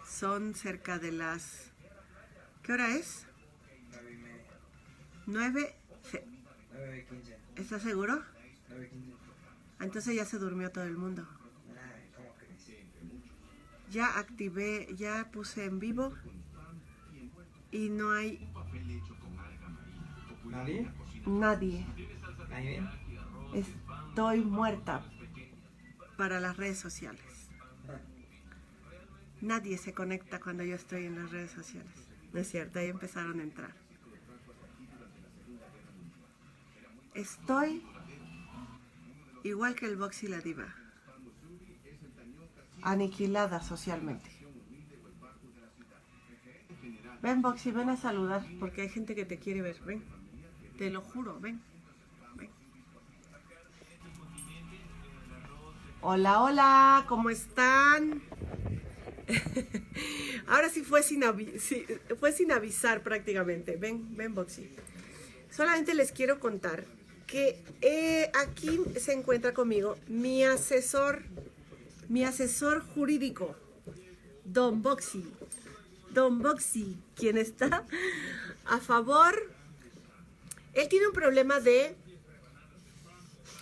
Son cerca de las... ¿Qué hora es? 9. 9:15. ¿Estás seguro? 9:15. Entonces ya se durmió todo el mundo. Ay, ¿cómo crees? Ya activé, ya puse en vivo y no hay ¿Nadie? nadie. ¿Nadie? Estoy muerta para las redes sociales. Nadie se conecta cuando yo estoy en las redes sociales. No es cierto, ahí empezaron a entrar. Estoy igual que el Box y la Diva. Aniquilada socialmente. Ven, Boxy, ven a saludar, porque hay gente que te quiere ver. Ven, te lo juro, ven. Ven. Hola, hola, ¿cómo están? Ahora sí fue sin avisar prácticamente. Ven, ven, Boxy. Solamente les quiero contar que aquí se encuentra conmigo mi asesor jurídico, Don Boxy. Don Boxy, quien está a favor. Él tiene un problema de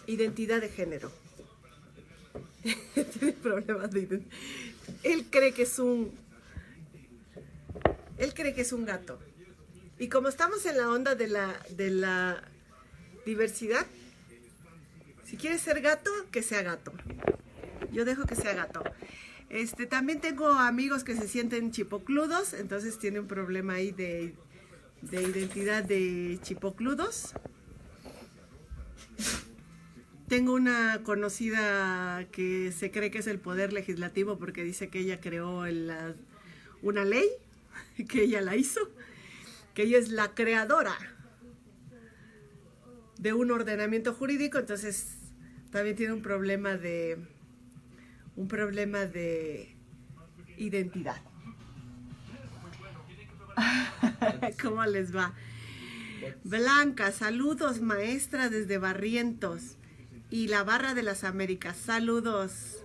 identidad de género. Tiene problemas de identidad. Él cree que es un gato. Y como estamos en la onda de la diversidad, si quiere ser gato, que sea gato. Yo dejo que sea gato. También tengo amigos que se sienten chipocludos, entonces tiene un problema ahí de identidad de chipocludos. Tengo una conocida que se cree que es el poder legislativo porque dice que ella creó una ley, que ella la hizo, que ella es la creadora de un ordenamiento jurídico, entonces también tiene un problema de identidad. ¿Cómo les va? Blanca, saludos, maestra desde Barrientos y la Barra de las Américas, saludos.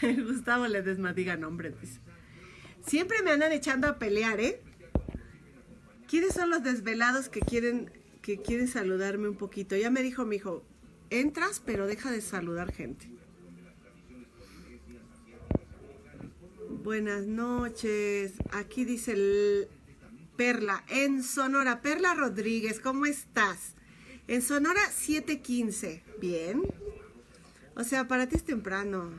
Gustavo Ledesma, diga nombres, dice. Siempre me andan echando a pelear, ¿eh? ¿Quiénes son los desvelados que quieren saludarme un poquito? Ya me dijo mi hijo, entras, pero deja de saludar gente. Buenas noches. Aquí dice Perla, en Sonora. Perla Rodríguez, ¿cómo estás? En Sonora 7:15. Bien. O sea, para ti es temprano.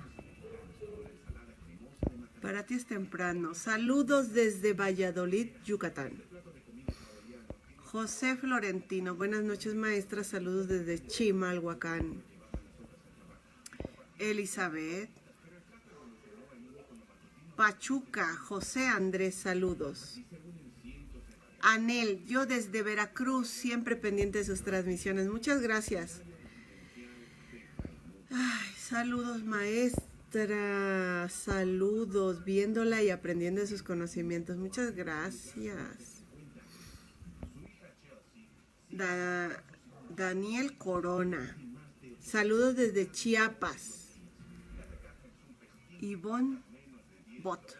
Para ti es temprano. Saludos desde Valladolid, Yucatán. José Florentino, buenas noches, maestra. Saludos desde Chimalhuacán. Elizabeth. Pachuca, José Andrés, saludos. Anel, yo desde Veracruz, siempre pendiente de sus transmisiones. Muchas gracias. Ay, saludos, maestra. Saludos, viéndola y aprendiendo de sus conocimientos. Muchas gracias. Daniel Corona. Saludos desde Chiapas. Ivonne Bot.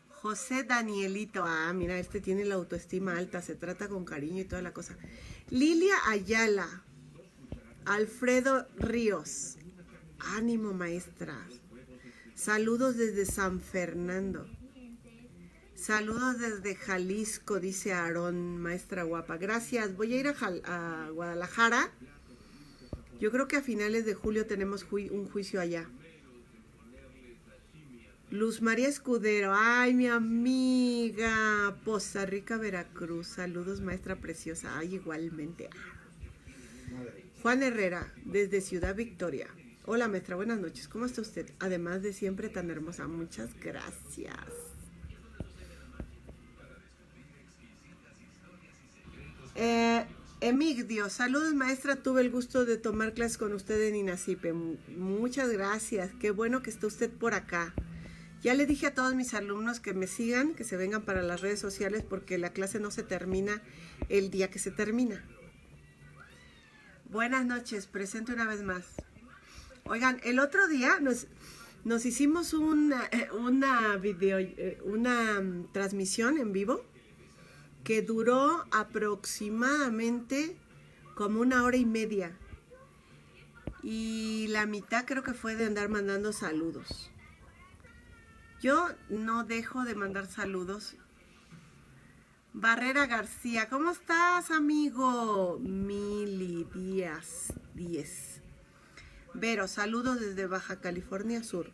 José Danielito. Ah, mira, tiene la autoestima alta. Se trata con cariño y toda la cosa. Lilia Ayala. Alfredo Ríos. Ánimo, maestra. Saludos desde San Fernando. Saludos desde Jalisco, dice Aarón, maestra guapa. Gracias. Voy a ir a Guadalajara. Yo creo que a finales de julio tenemos un juicio allá. Luz María Escudero, ay, mi amiga, Poza Rica, Veracruz, saludos, maestra preciosa, ay, igualmente. Juan Herrera, desde Ciudad Victoria, hola, maestra, buenas noches, ¿cómo está usted? Además de siempre tan hermosa, muchas gracias. Emigdio, saludos, maestra, tuve el gusto de tomar clases con usted en INACIPE, muchas gracias, qué bueno que está usted por acá. Ya le dije a todos mis alumnos que me sigan, que se vengan para las redes sociales porque la clase no se termina el día que se termina. Buenas noches, presento una vez más. Oigan, el otro día Nos hicimos una transmisión en vivo que duró aproximadamente como 1 hora y media. Y la mitad creo que fue de andar mandando saludos. Yo no dejo de mandar saludos. Barrera García, ¿cómo estás, amigo? Mili Díaz 10. Vero, saludos desde Baja California Sur.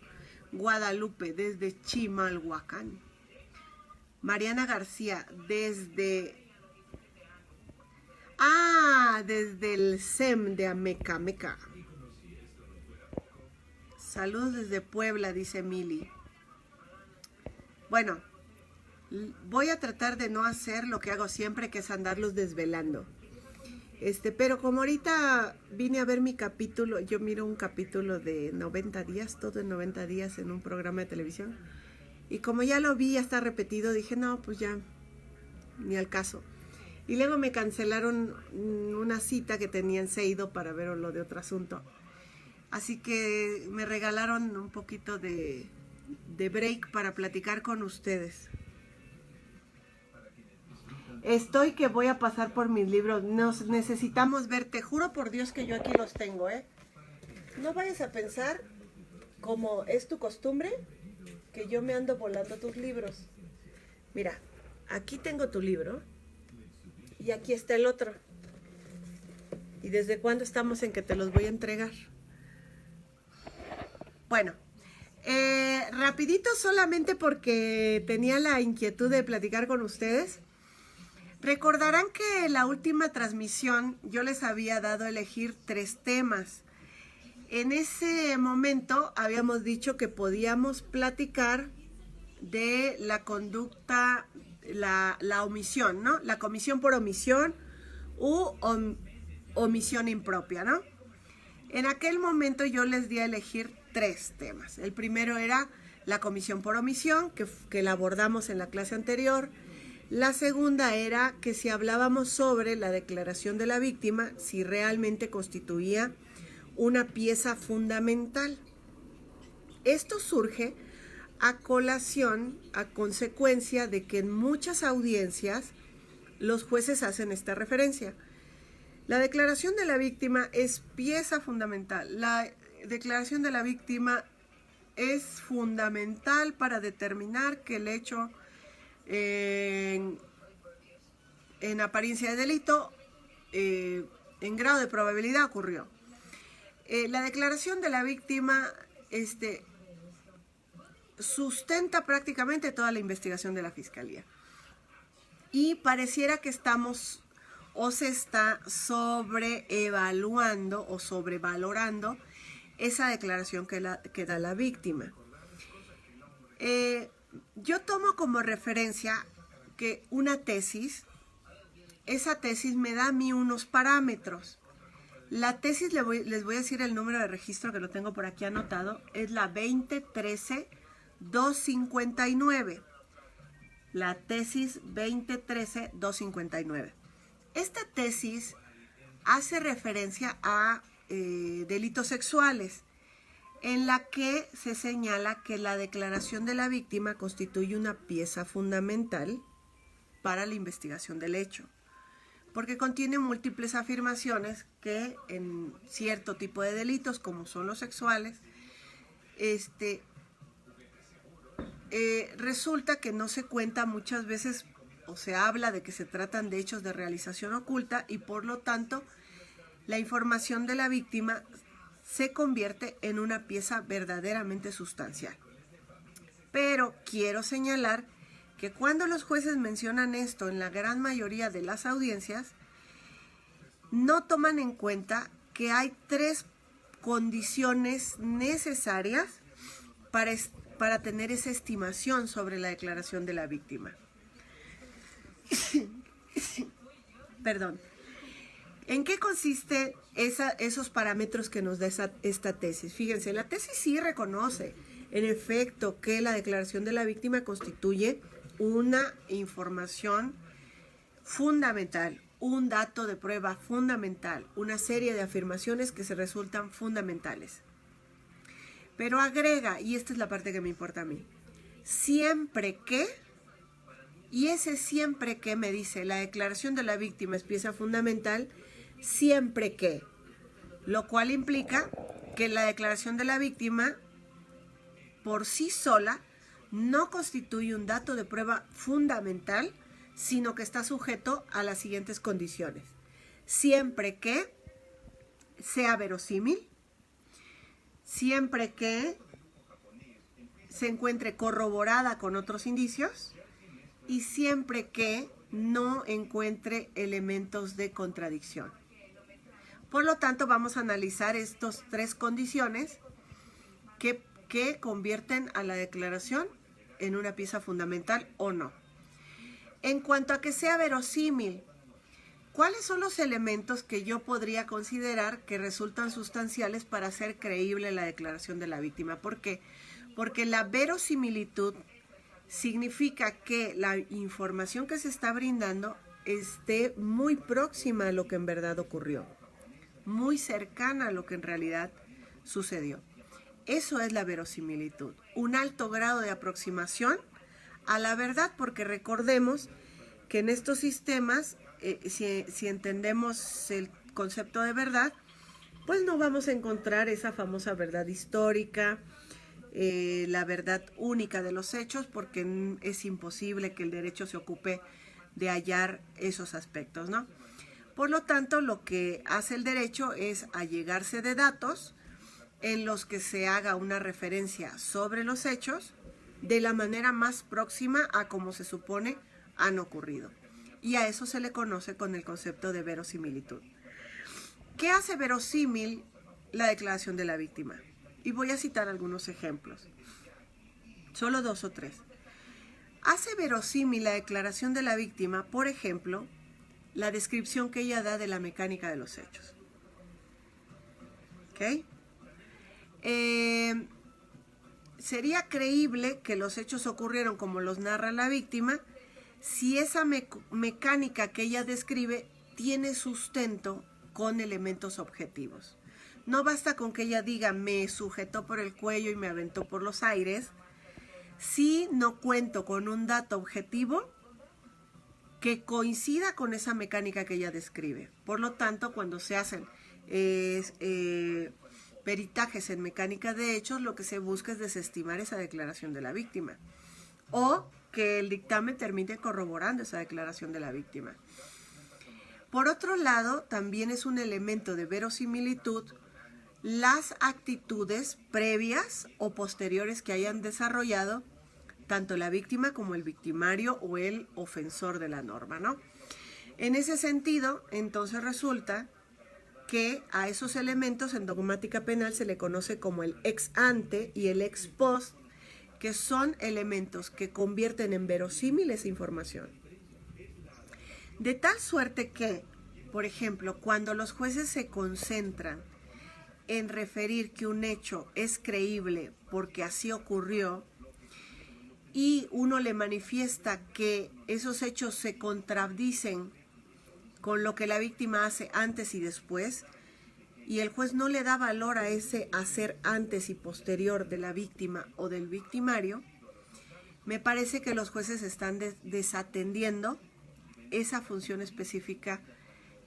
Guadalupe, desde Chimalhuacán. Mariana García, desde el SEM de Amecameca. Saludos desde Puebla, dice Mili. Bueno, voy a tratar de no hacer lo que hago siempre, que es andarlos desvelando. Pero como ahorita vine a ver mi capítulo, yo miro un capítulo de 90 días, todo en 90 días en un programa de televisión. Y como ya lo vi, ya está repetido, dije, no, pues ya, ni al caso. Y luego me cancelaron una cita que tenía en Seido para ver lo de otro asunto. Así que me regalaron un poquito de break para platicar con ustedes. Estoy que voy a pasar por mis libros. Nos necesitamos ver. Te juro por Dios que yo aquí los tengo, ¿eh? No vayas a pensar, como es tu costumbre, que yo me ando volando tus libros. Mira, aquí tengo tu libro y aquí está el otro. ¿Y desde cuándo estamos en que te los voy a entregar? Bueno, rapidito, solamente porque tenía la inquietud de platicar con ustedes. Recordarán que en la última transmisión yo les había dado a elegir 3 temas. En ese momento habíamos dicho que podíamos platicar de la conducta, la omisión, ¿no? La comisión por omisión u omisión impropia, ¿no? En aquel momento yo les di a elegir 3 temas. El primero era la comisión por omisión, que la abordamos en la clase anterior. La segunda era que si hablábamos sobre la declaración de la víctima, si realmente constituía una pieza fundamental. Esto surge a colación, a consecuencia de que en muchas audiencias los jueces hacen esta referencia. La declaración de la víctima es pieza fundamental. La declaración de la víctima es fundamental para determinar que el hecho en apariencia de delito, en grado de probabilidad ocurrió. La declaración de la víctima sustenta prácticamente toda la investigación de la Fiscalía. Y pareciera que estamos o se está sobreevaluando o sobrevalorando esa declaración que da la víctima. Yo tomo como referencia que una tesis, esa tesis me da a mí unos parámetros. La tesis, les voy a decir el número de registro que lo tengo por aquí anotado, es la 2013-259. La tesis 2013-259. Esta tesis hace referencia a delitos sexuales, en la que se señala que la declaración de la víctima constituye una pieza fundamental para la investigación del hecho, porque contiene múltiples afirmaciones que en cierto tipo de delitos, como son los sexuales, resulta que no se cuenta muchas veces, o se habla de que se tratan de hechos de realización oculta, y por lo tanto la información de la víctima se convierte en una pieza verdaderamente sustancial. Pero quiero señalar que cuando los jueces mencionan esto en la gran mayoría de las audiencias, no toman en cuenta que hay 3 condiciones necesarias para tener esa estimación sobre la declaración de la víctima. Perdón. ¿En qué consiste esos parámetros que nos da esta tesis? Fíjense, la tesis sí reconoce, en efecto, que la declaración de la víctima constituye una información fundamental, un dato de prueba fundamental, una serie de afirmaciones que se resultan fundamentales. Pero agrega, y esta es la parte que me importa a mí, siempre que, y ese siempre que me dice, la declaración de la víctima es pieza fundamental, siempre que, lo cual implica que la declaración de la víctima por sí sola no constituye un dato de prueba fundamental, sino que está sujeto a las siguientes condiciones. Siempre que sea verosímil, siempre que se encuentre corroborada con otros indicios y siempre que no encuentre elementos de contradicción. Por lo tanto, vamos a analizar estas tres condiciones que convierten a la declaración en una pieza fundamental o no. En cuanto a que sea verosímil, ¿cuáles son los elementos que yo podría considerar que resultan sustanciales para hacer creíble la declaración de la víctima? ¿Por qué? Porque la verosimilitud significa que la información que se está brindando esté muy próxima a lo que en verdad ocurrió, muy cercana a lo que en realidad sucedió. Eso es la verosimilitud, un alto grado de aproximación a la verdad, porque recordemos que en estos sistemas, si entendemos el concepto de verdad, pues no vamos a encontrar esa famosa verdad histórica, la verdad única de los hechos, porque es imposible que el derecho se ocupe de hallar esos aspectos, ¿no? Por lo tanto, lo que hace el derecho es allegarse de datos en los que se haga una referencia sobre los hechos de la manera más próxima a como se supone han ocurrido. Y a eso se le conoce con el concepto de verosimilitud. ¿Qué hace verosímil la declaración de la víctima? Y voy a citar algunos ejemplos, solo 2 o 3. Hace verosímil la declaración de la víctima, por ejemplo, la descripción que ella da de la mecánica de los hechos. ¿Ok? Sería creíble que los hechos ocurrieron como los narra la víctima si esa mecánica que ella describe tiene sustento con elementos objetivos. No basta con que ella diga me sujetó por el cuello y me aventó por los aires, si no cuento con un dato objetivo que coincida con esa mecánica que ella describe. Por lo tanto, cuando se hacen peritajes en mecánica de hechos, lo que se busca es desestimar esa declaración de la víctima o que el dictamen termine corroborando esa declaración de la víctima. Por otro lado, también es un elemento de verosimilitud las actitudes previas o posteriores que hayan desarrollado tanto la víctima como el victimario o el ofensor de la norma, ¿no? En ese sentido, entonces resulta que a esos elementos en dogmática penal se le conoce como el ex ante y el ex post, que son elementos que convierten en verosímil esa información. De tal suerte que, por ejemplo, cuando los jueces se concentran en referir que un hecho es creíble porque así ocurrió y uno le manifiesta que esos hechos se contradicen con lo que la víctima hace antes y después, y el juez no le da valor a ese hacer antes y posterior de la víctima o del victimario, me parece que los jueces están desatendiendo esa función específica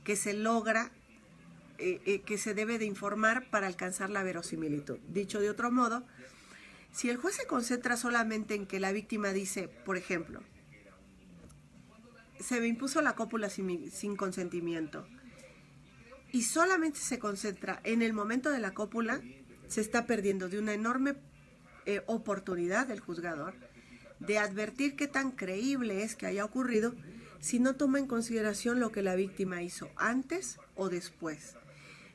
que se logra, que se debe de informar para alcanzar la verosimilitud. Dicho de otro modo, si el juez se concentra solamente en que la víctima dice, por ejemplo, se me impuso la cópula sin consentimiento, y solamente se concentra en el momento de la cópula, se está perdiendo de una enorme oportunidad del juzgador de advertir qué tan creíble es que haya ocurrido si no toma en consideración lo que la víctima hizo antes o después,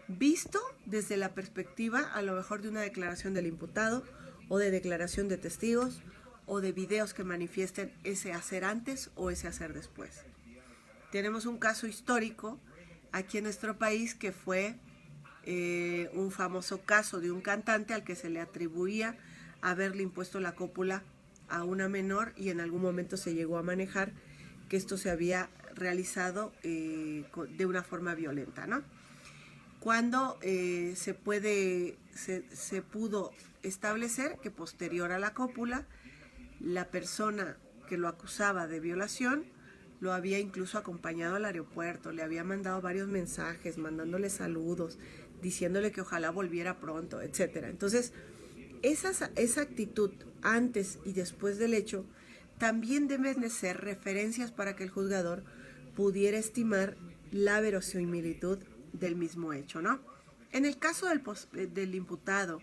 visto desde la perspectiva a lo mejor de una declaración del imputado o de declaración de testigos o de videos que manifiesten ese hacer antes o ese hacer después. Tenemos un caso histórico aquí en nuestro país que fue un famoso caso de un cantante al que se le atribuía haberle impuesto la cópula a una menor, y en algún momento se llegó a manejar que esto se había realizado de una forma violenta, ¿no? cuando se pudo establecer que posterior a la cópula, la persona que lo acusaba de violación lo había incluso acompañado al aeropuerto, le había mandado varios mensajes, mandándole saludos, diciéndole que ojalá volviera pronto, etc. Entonces, esa actitud antes y después del hecho también deben de ser referencias para que el juzgador pudiera estimar la verosimilitud del mismo hecho, ¿no? En el caso del imputado,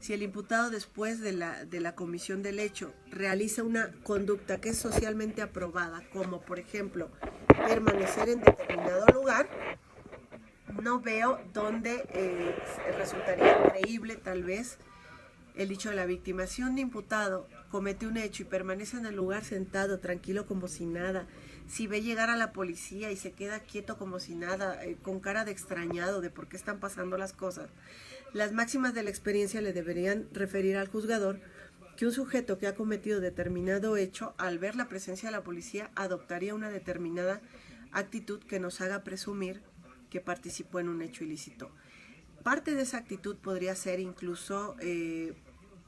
si el imputado después de la comisión del hecho realiza una conducta que es socialmente aprobada, como por ejemplo permanecer en determinado lugar, no veo dónde resultaría creíble tal vez el dicho de la víctima. Si un imputado comete un hecho y permanece en el lugar sentado, tranquilo como si nada, si ve llegar a la policía y se queda quieto como si nada, con cara de extrañado de por qué están pasando las cosas, las máximas de la experiencia le deberían referir al juzgador que un sujeto que ha cometido determinado hecho, al ver la presencia de la policía, adoptaría una determinada actitud que nos haga presumir que participó en un hecho ilícito. Parte de esa actitud podría ser incluso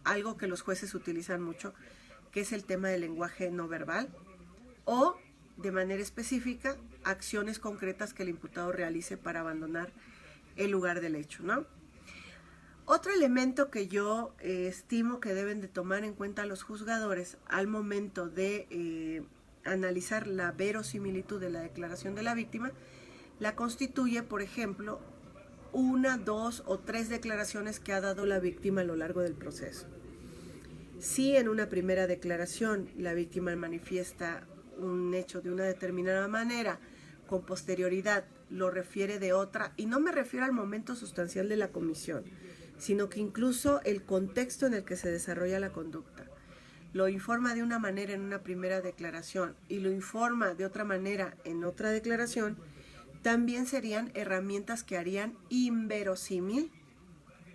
algo que los jueces utilizan mucho, que es el tema del lenguaje no verbal, o, de manera específica, acciones concretas que el imputado realice para abandonar el lugar del hecho, ¿no? Otro elemento que yo estimo que deben de tomar en cuenta los juzgadores al momento de analizar la verosimilitud de la declaración de la víctima, la constituye, por ejemplo, 1, 2 o 3 declaraciones que ha dado la víctima a lo largo del proceso. Si en una primera declaración la víctima manifiesta un hecho de una determinada manera, con posterioridad lo refiere de otra, y no me refiero al momento sustancial de la comisión, sino que incluso el contexto en el que se desarrolla la conducta. Lo informa de una manera en una primera declaración y lo informa de otra manera en otra declaración, también serían herramientas que harían inverosímil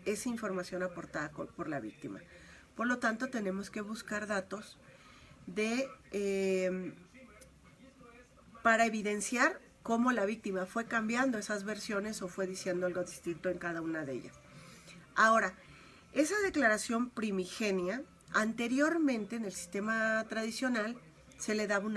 esa información aportada por la víctima. Por lo tanto, tenemos que buscar datos para evidenciar cómo la víctima fue cambiando esas versiones o fue diciendo algo distinto en cada una de ellas. Ahora, esa declaración primigenia, anteriormente en el sistema tradicional, se le daba una